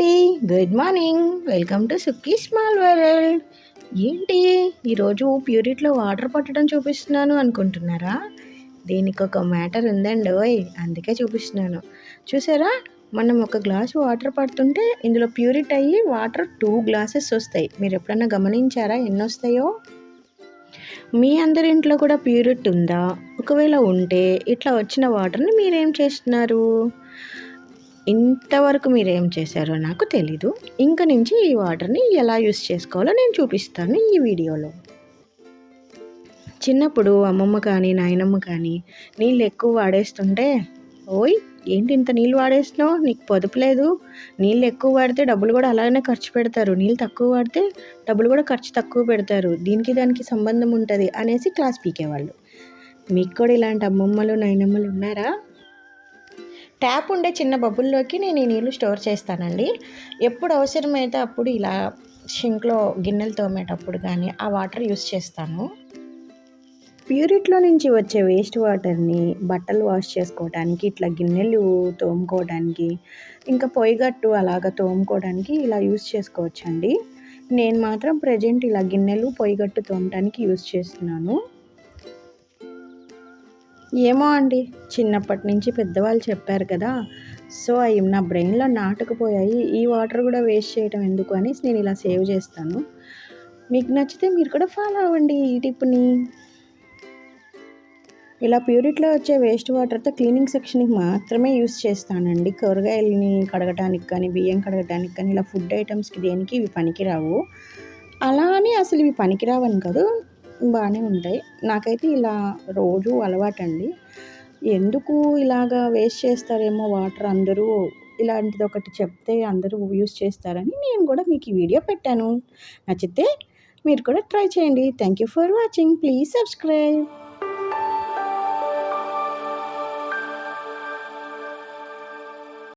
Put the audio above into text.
అండి. Good morning. Welcome to Sukki small world. ఏంటి ఈరోజు ప్యూరిట్లో వాటర్ పట్టడం చూపిస్తున్నాను అనుకుంటున్నారా? దీనికి ఒక మ్యాటర్ ఉందండి ఓయ్, అందుకే చూపిస్తున్నాను. చూసారా, మనం ఒక గ్లాసు వాటర్ పడుతుంటే ఇందులో ప్యూరిట్ అయ్యి వాటర్ 2 గ్లాసెస్ వస్తాయి. మీరు ఎప్పుడన్నా గమనించారా ఎన్ని వస్తాయో? మీ అందరి ఇంట్లో కూడా ప్యూరిట్ ఉందా? ఒకవేళ ఉంటే ఇట్లా వచ్చిన వాటర్ని మీరేం చేస్తున్నారు? ఇంతవరకు మీరేం చేశారో నాకు తెలీదు. ఇంక నుంచి ఈ వాటర్ని ఎలా యూస్ చేసుకోవాలో నేను చూపిస్తాను ఈ వీడియోలో. చిన్నప్పుడు అమ్మమ్మ కానీ నాయనమ్మ కానీ నీళ్ళు ఎక్కువ వాడేస్తుంటే, ఓయ్ ఏంటి ఇంత నీళ్ళు వాడేస్తున్నావు, నీకు పొదుపు లేదు, నీళ్ళు ఎక్కువ వాడితే డబ్బులు కూడా అలానే ఖర్చు పెడతారు, నీళ్ళు తక్కువ వాడితే డబ్బులు కూడా ఖర్చు తక్కువ పెడతారు, దీనికి దానికి సంబంధం ఉంటుంది అనేసి క్లాస్ పీకేవాళ్ళు. మీకు కూడా ఇలాంటి అమ్మమ్మలు నాయనమ్మలు ఉన్నారా? ట్యాప్ ఉండే చిన్న బబుల్లోకి నేను ఈ నీళ్ళు స్టోర్ చేస్తానండి. ఎప్పుడు అవసరమైతే అప్పుడు ఇలా షింక్లో గిన్నెలు తోమేటప్పుడు కానీ ఆ వాటర్ యూస్ చేస్తాను. ప్యూరిట్లో నుంచి వచ్చే వేస్ట్ వాటర్ని బట్టలు వాష్ చేసుకోవడానికి, ఇట్లా గిన్నెలు తోముకోవడానికి, ఇంకా పొయ్యిగట్టు అలాగ తోముకోవడానికి ఇలా యూస్ చేసుకోవచ్చండి. నేను మాత్రం ప్రజెంట్ ఇలా గిన్నెలు పొయ్యిగట్టు తోమడానికి యూస్ చేస్తున్నాను. ఏమో అండి, చిన్నప్పటి నుంచి పెద్దవాళ్ళు చెప్పారు కదా, సో అవి నా బ్రెయిన్లో నాటుకుపోయాయి. ఈ వాటర్ కూడా వేస్ట్ చేయడం ఎందుకు అనేసి నేను ఇలా సేవ్ చేస్తాను. మీకు నచ్చితే మీరు కూడా ఫాలో అవ్వండి ఈ టిప్ని. ఇలా ప్యూరిట్లో వచ్చే వేస్ట్ వాటర్తో క్లీనింగ్ సెక్షన్కి మాత్రమే యూస్ చేస్తానండి. కూరగాయలని కడగటానికి కానీ, బియ్యం కడగటానికి కానీ, ఇలా ఫుడ్ ఐటమ్స్కి దేనికి ఇవి పనికిరావు. అలా అని అసలు ఇవి పనికిరావని కాదు, బాగానే ఉంటాయి. నాకైతే ఇలా రోజు అలవాటండి. ఎందుకు ఇలాగా వేస్ట్ చేస్తారేమో వాటర్ అందరూ, ఇలాంటిది ఒకటి చెప్తే అందరూ యూస్ చేస్తారని నేను కూడా మీకు ఈ వీడియో పెట్టాను. నచ్చితే మీరు కూడా ట్రై చేయండి. Thank you for watching. Please subscribe.